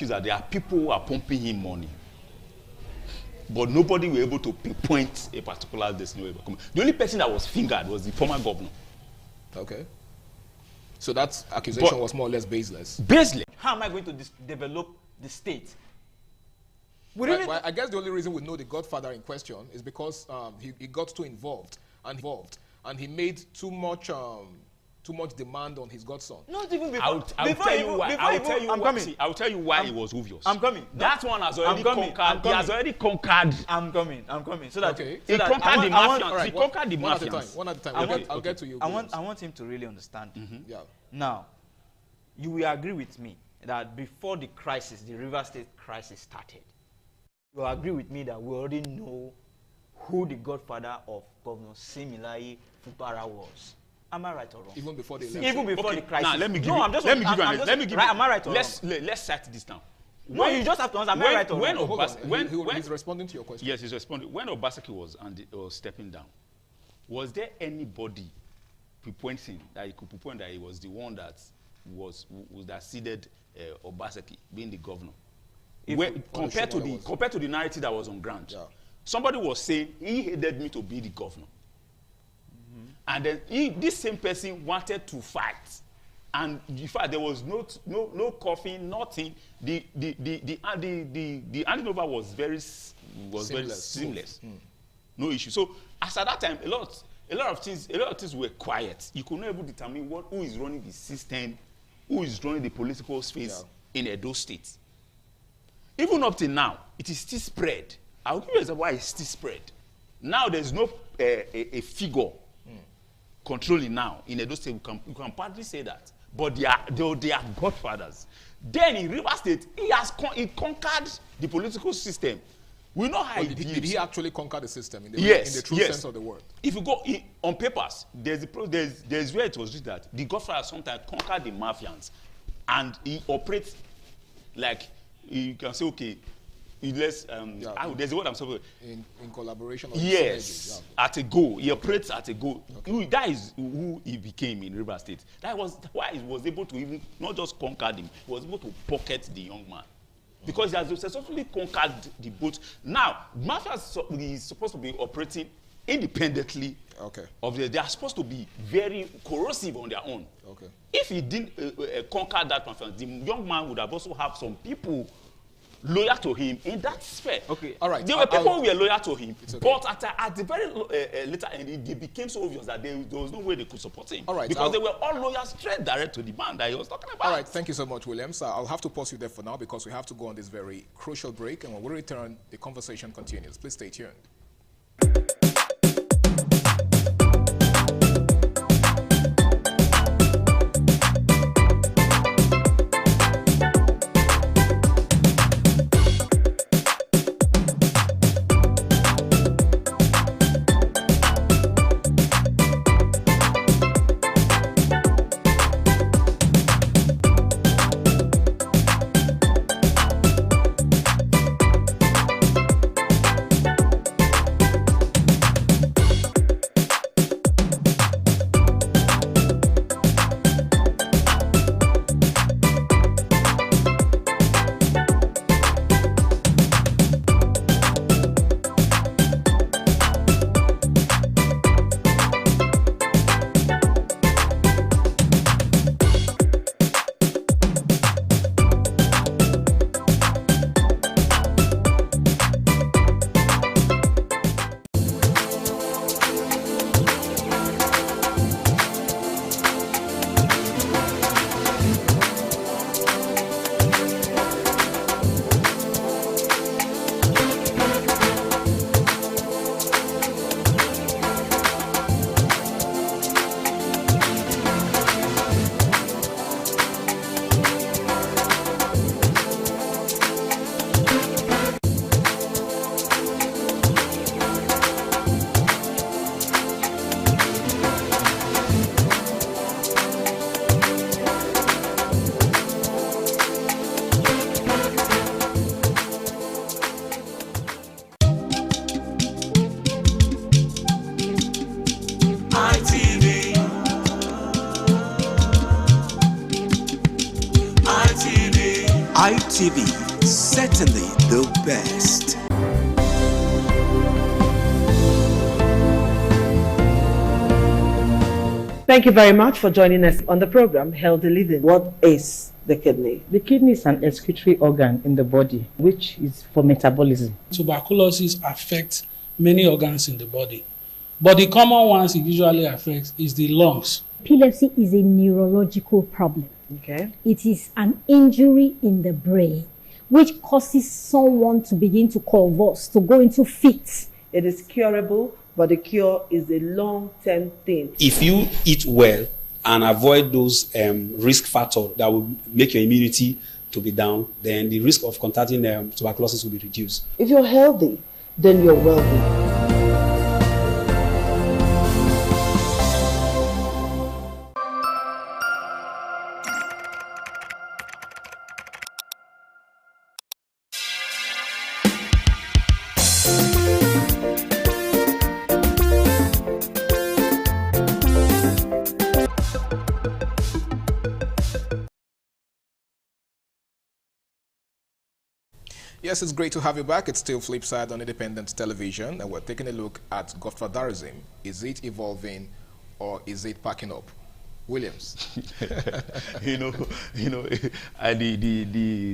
is that there are people who are pumping him money, but nobody were able to pinpoint a particular destiny. The only person that was fingered was the former governor. Okay. So that accusation was more or less baseless. Baseless. How am I going to develop the state? Well, I guess the only reason we know the godfather in question is because he got too involved, and he made too much demand on his godson. Not even before. I'll tell you why. I'll tell you why it was obvious. I'm coming. That one has already conquered. He has already conquered. I'm coming. So that okay. He conquered the mafians. He conquered the mafians. One at a time. I'll get to you. I want him to really understand. Yeah. Now, you will agree with me that before the crisis, the River State crisis started, you will agree with me that we already know who the godfather of Governor Similaye Fubara was. Am I right or wrong? Even before the election. Even before the crisis. Now let me give no, you. I'm just. Let me give you. Right, am I right or wrong? Let's set this down. No, you just have to answer. Am I right or wrong? When he's responding to your question. Yes, he's responding. When Obaseki was stepping down, was there anybody pinpointing that he could pinpoint that he was the one that that seeded Obaseki being the governor? Compared to the narrative that was on ground, somebody was saying he hated me to be the governor, and then this same person wanted to fight, and in fact there was no coughing, nothing. The handing over was very seamless. No issue. So as at that time, a lot of things were quiet. You could not even determine who is running the system, who is running the political space in Edo State. Even up till now, it is still spread. I'll give you an example why it's still spread. Now there's no a figure controlling now in Edo State. You can partly say that, but they are godfathers. Then in River State, he conquered the political system. We know how did he actually conquer the system in the true sense of the word? If you go on papers, there's where it was written that the godfather sometimes conquered the mafians, and he operates like you can say, okay, there's a word I'm saying. In collaboration. Yes, at a go. He operates at a go. Okay. That is who he became in River State. That was why he was able to even not just conquer him, he was able to pocket the young man. Because he has successfully conquered the boat. Now, mafia is supposed to be operating independently. Okay. They are supposed to be very corrosive on their own. Okay. If he didn't conquer that mafia, the young man would have also have some people loyal to him in that sphere. Okay. All right. There were people who were loyal to him, but at the very later end, it became so obvious that there was no way they could support him. All right. Because they were all loyal straight direct to the man that he was talking about. All right. Thank you so much, Williams. I'll have to pause you there for now because we have to go on this very crucial break, and when we return, the conversation continues. Please stay tuned. TV, certainly the best. Thank you very much for joining us on the program, Healthy Living. What is the kidney? The kidney is an excretory organ in the body, which is for metabolism. Tuberculosis affects many organs in the body, but the common ones it usually affects is the lungs. Epilepsy is a neurological problem. Okay. It is an injury in the brain which causes someone to begin to convulse, to go into fits. It is curable, but the cure is a long-term thing. If you eat well and avoid those risk factors that will make your immunity to be down, then the risk of contracting tuberculosis will be reduced. If you're healthy, then you're wealthy. Yes, it's great to have you back. It's still Flipside on Independent Television, and we're taking a look at godfatherism. Is it evolving or is it packing up? Williams.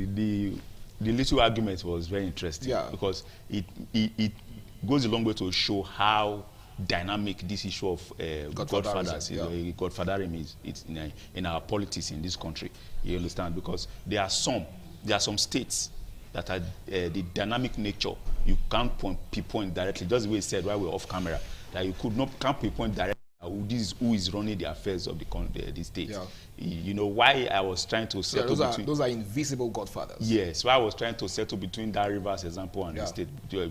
the little argument was very interesting, because it goes a long way to show how dynamic this issue of godfathering is. It's in our politics in this country. You understand? Because there are some states that are the dynamic nature. You can't pinpoint directly, just the way it said while we're off camera, that you can't pinpoint directly who is running the affairs of the state. Yeah. You know why I was trying to settle between those are invisible godfathers. Yes, why I was trying to settle between that Rivers example and the state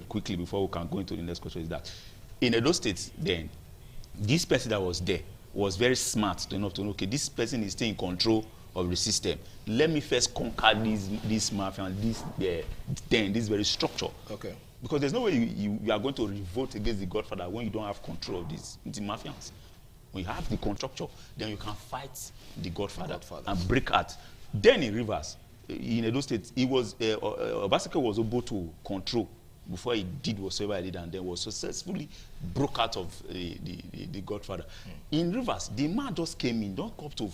quickly before we can go into the next question is that in those states then, this person that was there was very smart enough to know, okay, this person is still in control of the system. Let me first conquer this mafia and this very structure. Okay. Because there's no way you are going to revolt against the godfather when you don't have control of the mafians. When you have the structure, then you can fight the godfather and break out. Then in Rivers, in Edo State, Obaseki was able to control before he did whatsoever he did, and then was successfully broke out of the godfather. In Rivers, the man just came in, don't come up to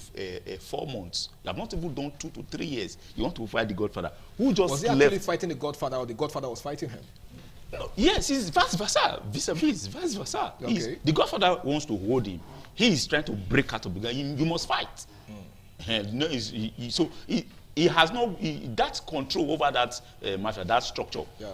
4 months. You have not even done 2 to 3 years. You want to fight the godfather. Who just was he actually fighting the godfather, or the godfather was fighting him? Yes, it's vice versa. Vice versa. Okay. The godfather wants to hold him. He is trying to break out of the guy. You must fight. So he has no that control over that mafia, that structure. Yeah.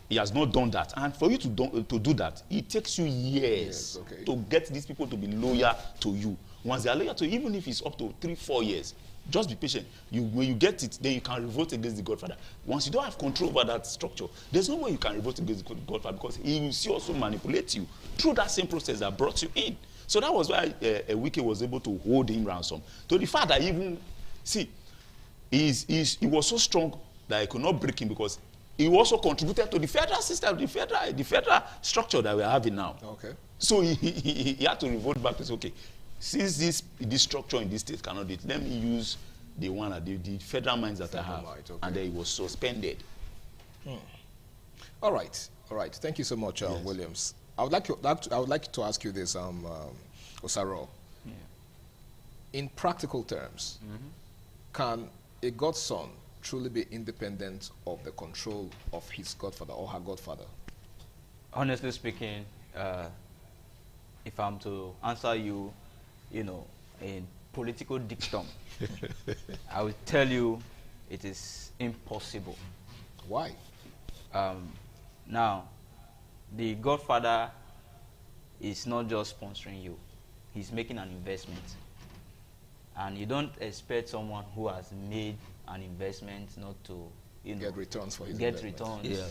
He has not done that, and for you to do that, it takes you years to get these people to be loyal to you. Once they are loyal to you, even if it's up to 3-4 years, just be patient. When you get it, then you can revolt against the godfather. Once you don't have control over that structure, there's no way you can revolt against the godfather, because he will see also manipulate you through that same process that brought you in. So that was why Wike was able to hold him ransom. To the fact that even, see, he was so strong that he could not break him, because he also contributed to the federal system, the federal structure that we are having now. Okay. So he had to revolt back to say, okay, since this structure in this state cannot do it, let me use the federal mines that I have. Right, okay. And then he was suspended. All right. Thank you so much, Williams. I would like to ask you this, Osaro. Yeah. In practical terms, can a godson truly be independent of the control of his godfather or her godfather? Honestly speaking, if I'm to answer you, in political dictum, I will tell you it is impossible. Why? Now, the godfather is not just sponsoring you. He's making an investment. And you don't expect someone who has made an investment not to get returns for his investment. Yeah,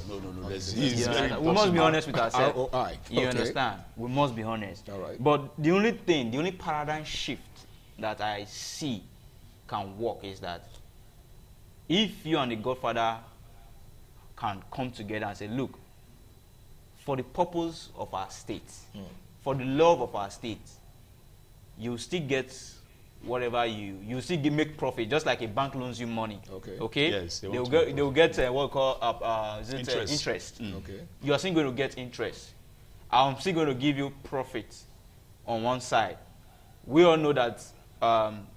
no. We must be honest with ourselves. ROI. You understand? We must be honest. All right. But the only paradigm shift that I see can work is that if you and the godfather can come together and say, look, for the purpose of our state, for the love of our state, you still get whatever you still make profit, just like a bank loans you money. Okay. Okay. Yes, they will get what we call interest. Okay. You are still going to get interest. I'm still going to give you profit on one side. We all know that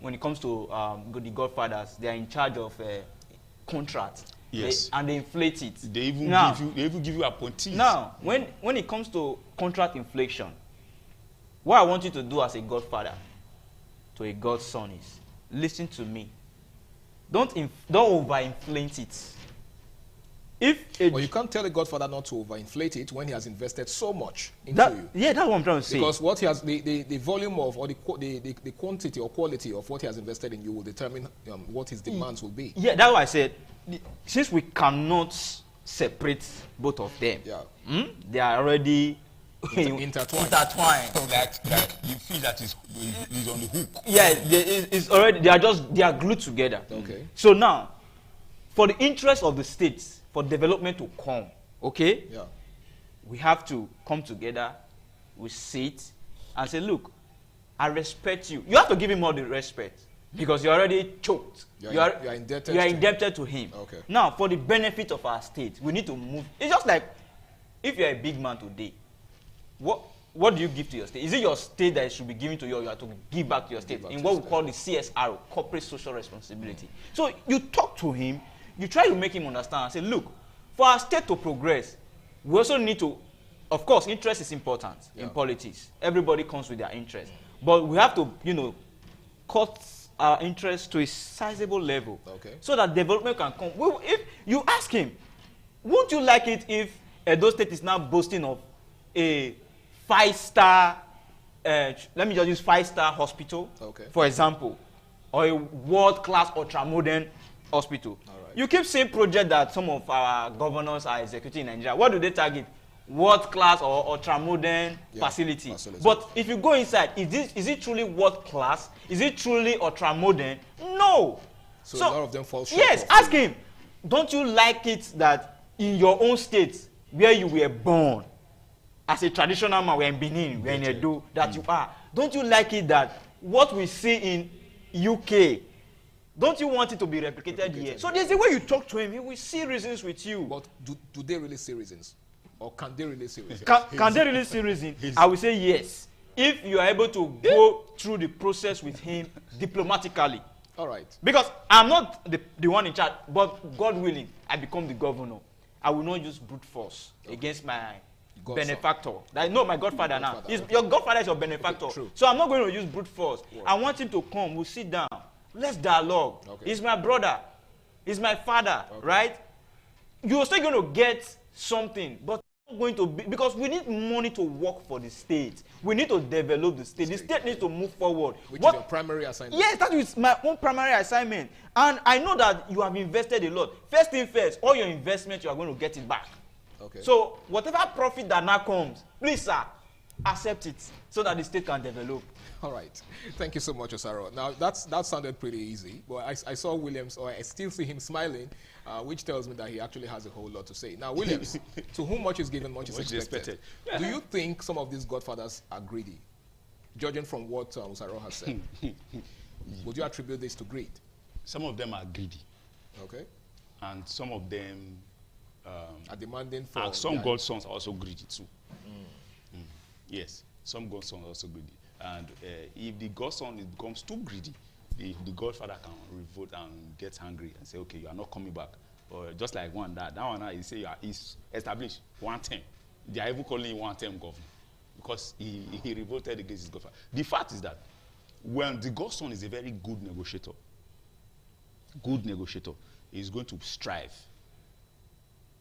when it comes to the Godfathers, they are in charge of contracts. Yes. And they inflate it. They even give you appointees. Now, when it comes to contract inflation, what I want you to do as a godfather to a godson is listen to me. Don't overinflate it. Well, you can't tell a godfather not to overinflate it when he has invested so much into you. Yeah, that's what I'm trying to say. Because what he has, the volume of, or the quantity or quality of what he has invested in you will determine what his demands will be. Yeah, that's why I said, since we cannot separate both of them, they are already intertwined. That you feel that is on the hook. Yeah, it's already, they are glued together. Okay. So now, for the interest of the states, for development to come, okay? Yeah. We have to come together, we sit, and say, look, I respect you. You have to give him all the respect, because you're already choked. You are indebted to him. Okay. Now, for the benefit of our state, we need to move. It's just like, if you're a big man today, what do you give to your state? Is it your state that should be given to you, or you have to give back to your state in what we call the CSR, corporate social responsibility? So you talk to him, you try to make him understand and say, look, for our state to progress, we also need to, of course, interest is important in politics. Everybody comes with their interest. But we have to, cut our interest to a sizable level so that development can come. Well, if you ask him, won't you like it if Edo State is now boasting of a 5-star, let me just use 5-star hospital, for example, or a world-class ultra-modern hospital. Right. You keep saying project that some of our governors are executing in Nigeria. What do they target? World-class or ultra-modern facility. But if you go inside, is it truly world-class? Is it truly ultra-modern? No. So a lot of them fall short. Yes, ask him. Don't you like it that in your own state, where you were born, as a traditional man, we're in Benin, we're in Edo, that you are. Don't you like it that what we see in UK, don't you want it to be replicated here? So there's a way you talk to him, he will see reasons with you. But do they really see reasons? Or can they really see reasons? Can they really see reasons? I will say yes. If you are able to go through the process with him diplomatically. All right. Because I'm not the one in charge, but God willing, I become the governor. I will not use brute force against my benefactor. No, my godfather now. Your godfather is your benefactor. Okay, so I'm not going to use brute force. I want him to come. We'll sit down. Let's dialogue. He's my brother. He's my father, right? You're still going to get something, but not going to be, because we need money to work for the state. We need to develop the state. The state needs to move forward. Which is your primary assignment? Yes, that is my own primary assignment. And I know that you have invested a lot. First thing first, all your investment, you are going to get it back. Okay. So whatever profit that now comes, please, sir, accept it so that the state can develop. All right. Thank you so much, Osaro. Now, that sounded pretty easy, but I saw Williams, or I still see him smiling, which tells me that he actually has a whole lot to say. Now, Williams, to whom much is given, much is expected. Do you think some of these godfathers are greedy, judging from what Osaro has said? Would you attribute this to greed? Some of them are greedy. Okay. And some of them are demanding for... And some godsons are also greedy too. Yes, some godsons are also greedy. And if the godson becomes too greedy, the godfather can revolt and get angry and say, okay, you are not coming back. Or just like that one now, he say he's established one term. They are even calling him one-term governor because he revolted against his godfather. The fact is that when the godson is a very good negotiator, he's going to strive.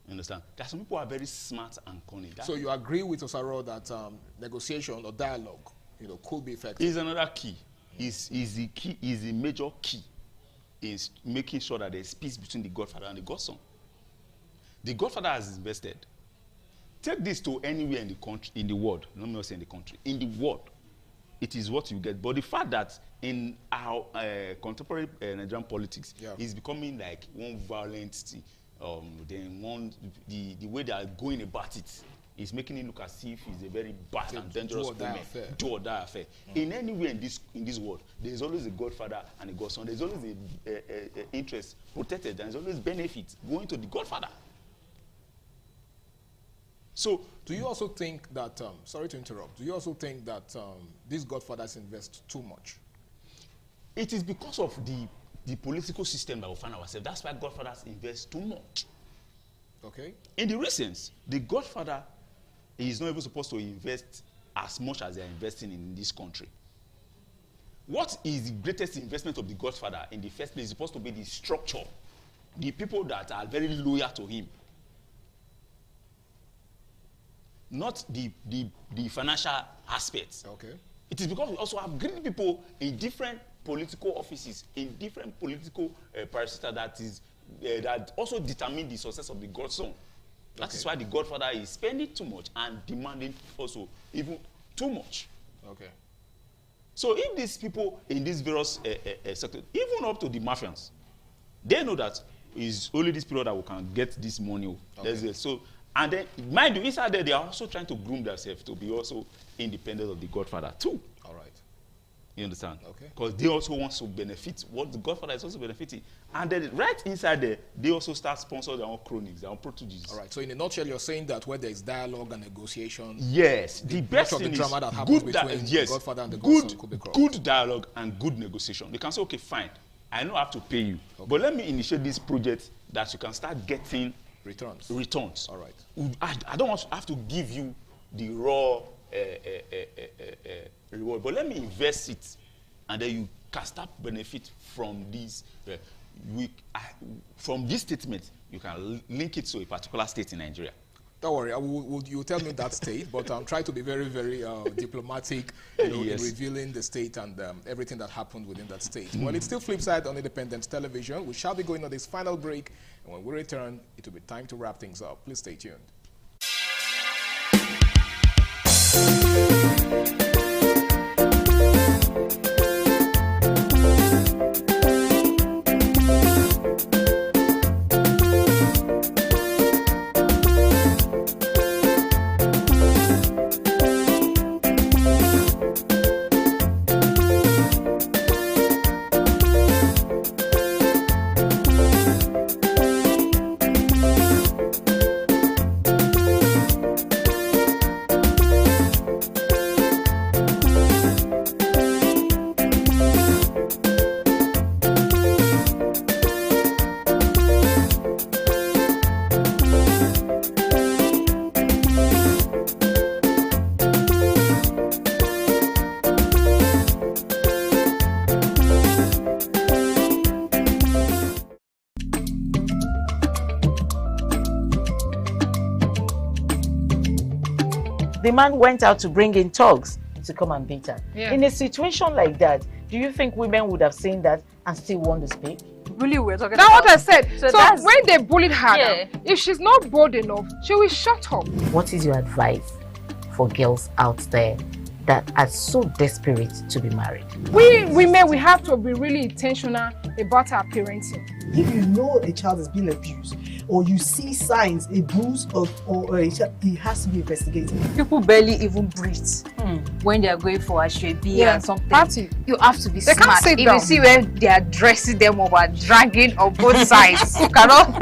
You understand? There are some people who are very smart and cunning. So you agree with Osaro that negotiation or dialogue, could be effective? Is another key. Is the key? Is the major key? Is making sure that there's peace between the godfather and the godson. The godfather has invested. Take this to anywhere in the country, in the world. Let me not say in the country. In the world, it is what you get. But the fact that in our contemporary Nigerian politics, it's becoming like one violent thing. then the way they are going about it is making it look as if it's a very bad and dangerous do or die affair. In anywhere in this world, there is always a godfather and a godson. There is always a interest protected. There is always benefit going to the godfather. So, do you also think that? Sorry to interrupt. Do you also think that these godfathers invest too much? It is because of the political system that we find ourselves. That's why godfathers invest too much. Okay. In the recent, the godfather is not even supposed to invest as much as they are investing in this country. What is the greatest investment of the godfather in the first place is supposed to be the structure, the people that are very loyal to him, not the financial aspects. Okay. It is because we also have great people in different political offices, in different political parastatals that also determine the success of the godson. That is why the godfather is spending too much and demanding also even too much. Okay. So if these people in these various sectors, even up to the mafians, they know that it's only this period that we can get this money. Okay. So, and then, mind you, inside there, they are also trying to groom themselves to be also independent of the godfather too. All right. You understand? Okay. Because they also want to benefit what the godfather is also benefiting. And then right inside there, they also start sponsoring their own cronies, their own proteges. All right. So in a nutshell, you're saying that where there is dialogue and negotiation, yes, the best thing is drama that happens between the godfather and the godson could be crossed. Good dialogue and good negotiation. They can say, okay, fine, I know I have to pay you, but let me initiate this project that you can start getting returns. All right. I don't want to have to give you the raw reward, but let me invest it, and then you can start benefit from this. From this statement, you can link it to a particular state in Nigeria. Don't worry, you tell me that state, but I'm trying to be very, very diplomatic, in revealing the state and everything that happened within that state. Well, it's still Flipside on Independent Television. We shall be going on this final break, and when we return, it will be time to wrap things up. Please stay tuned. The man went out to bring in thugs to come and beat her. Yeah. In a situation like that, do you think women would have seen that and still want to speak? Really, we're talking about. That's what I said. So when they bullied her, if she's not bold enough, she will shut up. What is your advice for girls out there that are so desperate to be married? We women, we have to be really intentional about our parenting. If you know a child is being abused, or you see signs, a bruise or a child, it has to be investigated. People barely even breathe when they are going for a shrebi and something. Party. You have to be They smart. can't sit If down. you see when they are dressing them up and dragging on both sides, you cannot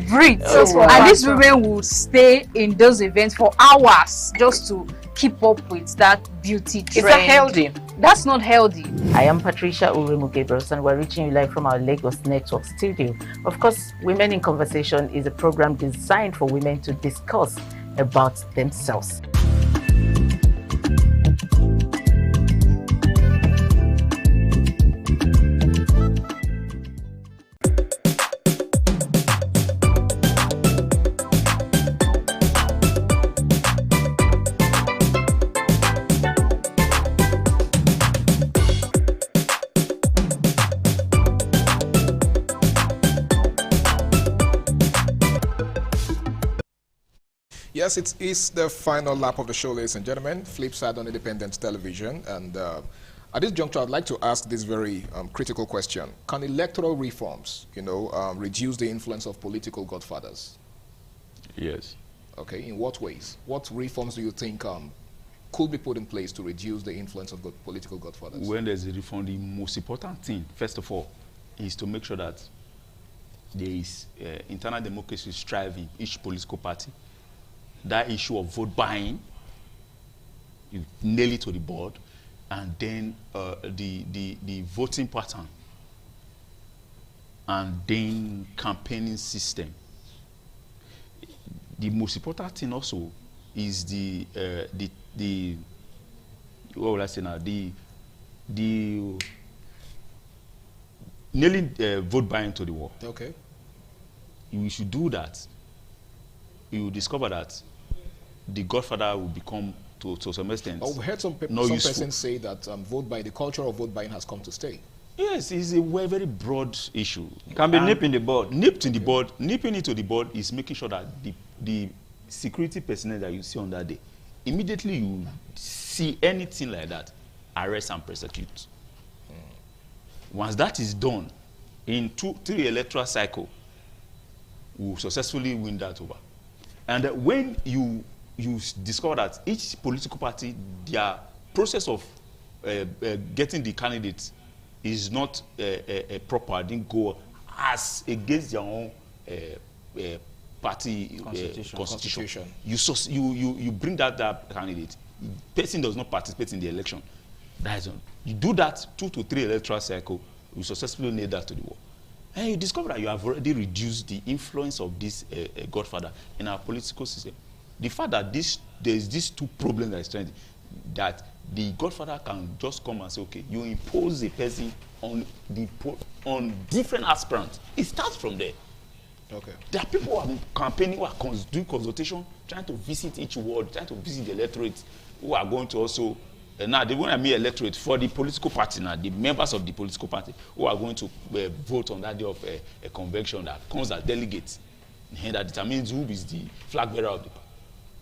breathe. And these women will stay in those events for hours just to keep up with that beauty trend. Is that healthy? That's not healthy. I am Patricia Uremu Gabriels, and we're reaching you live from our Lagos Network studio. Of course, Women in Conversation is a program designed for women to discuss about themselves. Yes, it is the final lap of the show, ladies and gentlemen. Flipside on Independent Television, and At this juncture, I'd like to ask this very critical question. Can electoral reforms, reduce the influence of political godfathers? Yes. Okay, in what ways? What reforms do you think could be put in place to reduce the influence of political godfathers? When there's a reform, the most important thing, first of all, is to make sure that there is internal democracy striving each political party. That issue of vote buying, you nail it to the board, and then the voting pattern, and then campaigning system. The most important thing also is what will I say now? The nailing vote buying to the wall. Okay. You should do that. You will discover that the godfather will become, to some extent, we heard some persons say that the culture of vote buying has come to stay. Yes, it's a very, very broad issue. It can be nipped in the bud. Nipped in the bud. Nipping it to the bud is making sure that the security personnel that you see on that day, immediately you see anything like that, arrest and prosecute. Once that is done, in 2-3 electoral cycle, we will successfully win that over. And when you discover that each political party, their process of getting the candidates is not proper, didn't go as against their own party constitution. You bring that candidate. Person does not participate in the election. That is on. You do that 2 to 3 electoral cycle, you successfully nail that to the wall. And you discover that you have already reduced the influence of this godfather in our political system. The fact that there's these two problems that is trying, that the godfather can just come and say, okay, you impose a person on different aspirants. It starts from there. Okay. There are people who are campaigning, who are doing consultation, trying to visit each ward, trying to visit the electorate, who are going to also, now they want to meet electorate for the political party now, the members of the political party, who are going to vote on that day of a convention that comes as delegates, and that determines who is the flag bearer of the party.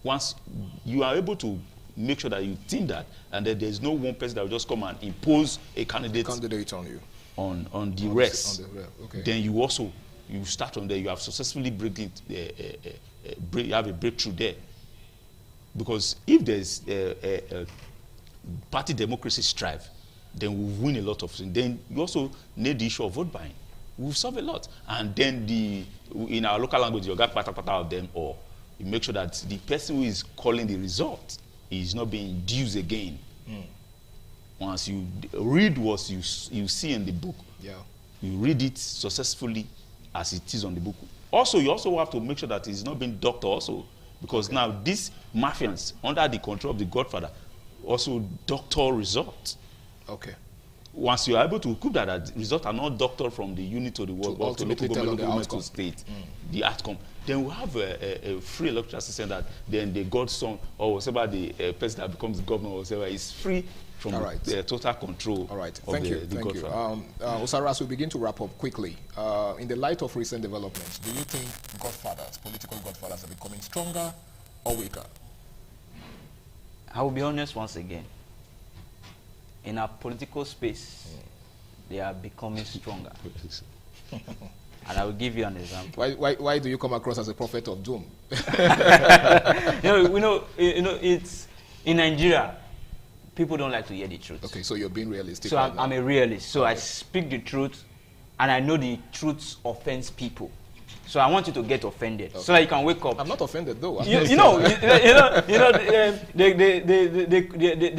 Once you are able to make sure that you think that, and that there's no one person that will just come and impose a candidate on you, on the rest, okay. Then you start from there. You have successfully you have a breakthrough there. Because if there's a party democracy strive, then we'll win a lot of things. Then you also need the issue of vote buying. We'll solve a lot. And then in our local language, you got pata of them, or you make sure that the person who is calling the result is not being induced again. Once you read what you see in the book, you read it successfully as it is on the book. Also, you also have to make sure that it's not being doctored also, because now these mafians under the control of the godfather also doctor results. Okay. Once you are able to prove that results are not doctored from the unit to the world, or to local government to state, the outcome, then we have a free electoral system that then the godson or whatever the person that becomes the governor or whatever is free from the total control. All right. Thank you. Osaro, as we begin to wrap up quickly, in the light of recent developments, do you think godfathers, political godfathers, are becoming stronger or weaker? I will be honest once again. In our political space, they are becoming stronger. And I will give you an example. Why do you come across as a prophet of doom? It's in Nigeria. People don't like to hear the truth. Okay, so you're being realistic. So I'm a realist. So I speak the truth, and I know the truth offends people. So I want you to get offended, so that you can wake up. I'm not offended though. They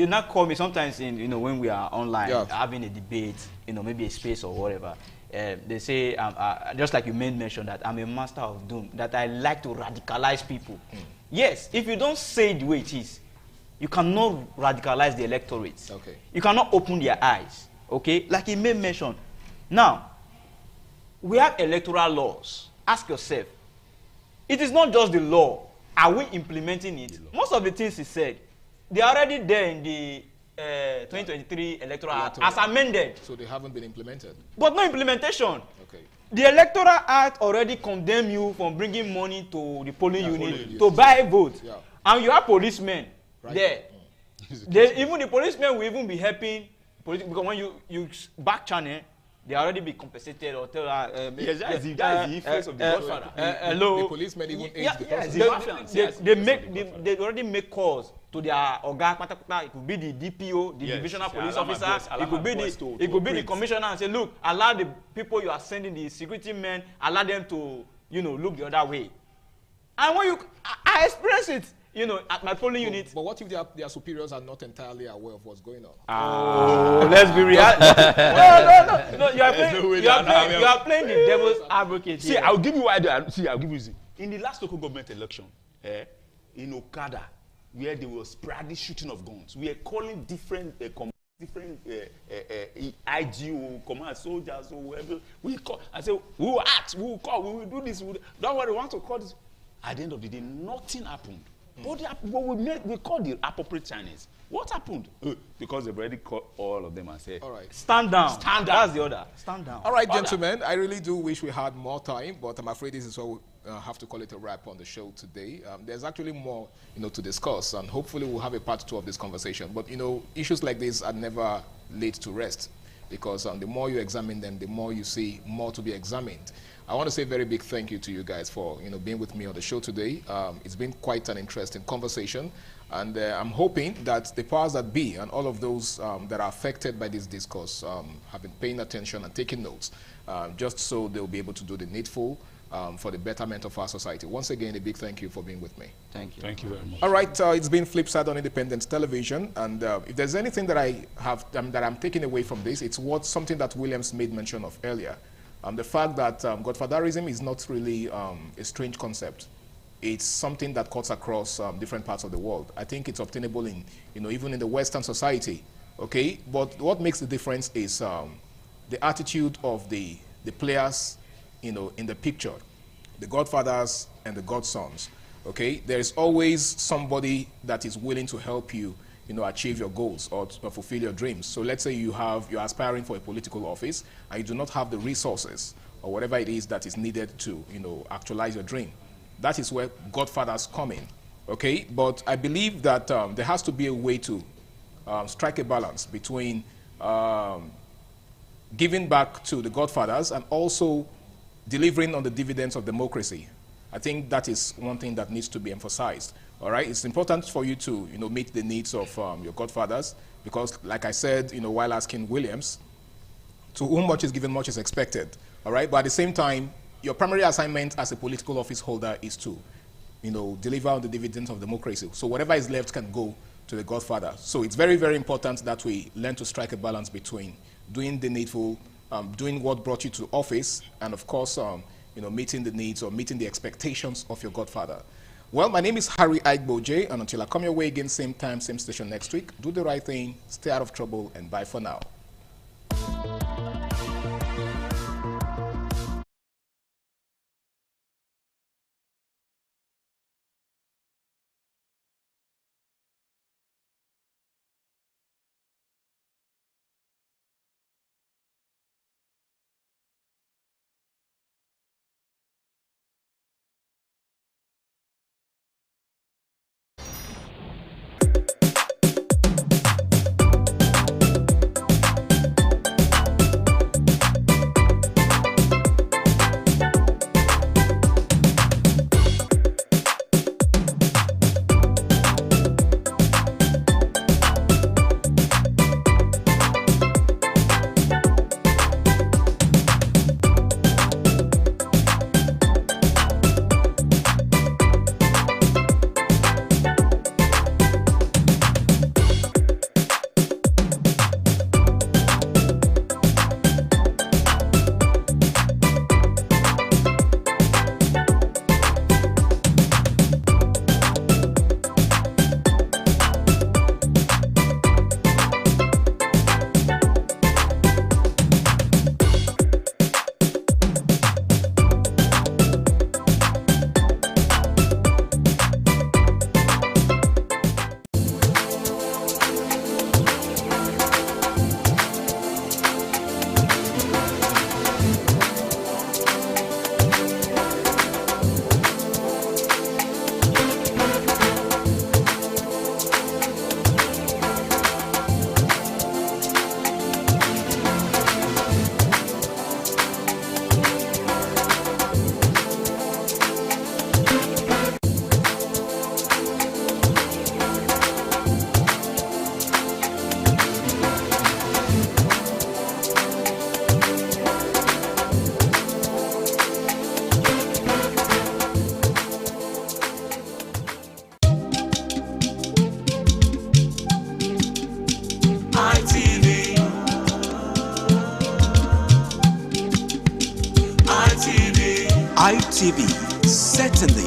not call me sometimes when we are online having a debate, maybe a space or whatever. They say just like you made mention that I'm a master of doom, that I like to radicalize people. Yes, if you don't say it the way it is, you cannot radicalize the electorate. Okay. You cannot open their eyes. Okay, like he made mention. Now, we have electoral laws. Ask yourself, it is not just the law. Are we implementing it? Most of the things he said, they are already there in the 2023 Electoral Act as amended. So they haven't been implemented? But no implementation. Okay. The Electoral Act already condemn you from bringing money to the polling unit to buy votes. And you have policemen there. Even the policemen will even be helping because when you back channel, they already be compensated or tell yes, that's the influence of the Godfather. Hello. The policemen even age the person. They already make calls to their Oga. It could be the DPO, the divisional police officer. It could be the commissioner and say, look, allow the people you are sending, the security men, allow them to, look the other way. And when I experience it, at my polling unit. But what if their superiors are not entirely aware of what's going on? Oh, let's be real. No. You are playing the devil's advocate. See, I'll give you why. I'll give you this. In the last local government election, in Okada, where there was sporadic shooting of guns, we are calling different IGO, command soldiers, or whoever. We call. I say, we will act, we will call, we will do this. Don't worry, we want to call this. At the end of the day, nothing happened. But we called the appropriate Chinese. What happened? Because they've already called all of them and said, all right, stand down. Stand down. That's the order. Stand down. All right, gentlemen, I really do wish we had more time, but I'm afraid this is what we have to call it a wrap on the show today. There's actually more, to discuss, and hopefully we'll have a part 2 of this conversation. But, issues like this are never laid to rest, because the more you examine them, the more you see more to be examined. I want to say a very big thank you to you guys for being with me on the show today. It's been quite an interesting conversation, and I'm hoping that the powers that be and all of those that are affected by this discourse have been paying attention and taking notes, just so they'll be able to do the needful for the betterment of our society. Once again, a big thank you for being with me. Thank you. Thank you very much. All right, it's been Flipside on Independent Television, and if there's anything that I have that I'm taking away from this, it's something that Williams made mention of earlier. The fact that Godfatherism is not really a strange concept. It's something that cuts across different parts of the world. I think it's obtainable in, even in the Western society, okay? But what makes the difference is the attitude of the players, in the picture, the godfathers and the godsons, okay? There is always somebody that is willing to help you, achieve your goals or fulfill your dreams. So let's say you're aspiring for a political office and you do not have the resources or whatever it is that is needed to, actualize your dream. That is where godfathers come in, okay? But I believe that there has to be a way to strike a balance between giving back to the godfathers and also delivering on the dividends of democracy. I think that is one thing that needs to be emphasized. All right, it's important for you to, meet the needs of your godfathers, because, like I said, while asking Williams, to whom much is given, much is expected. All right, but at the same time, your primary assignment as a political office holder is to, deliver on the dividends of democracy. So whatever is left can go to the godfather. So it's very, very important that we learn to strike a balance between doing the needful, doing what brought you to office, and of course, meeting the needs or meeting the expectations of your godfather. Well, my name is Harry Aigboje, and until I come your way again, same time, same station next week, do the right thing, stay out of trouble, and bye for now. ITV, certainly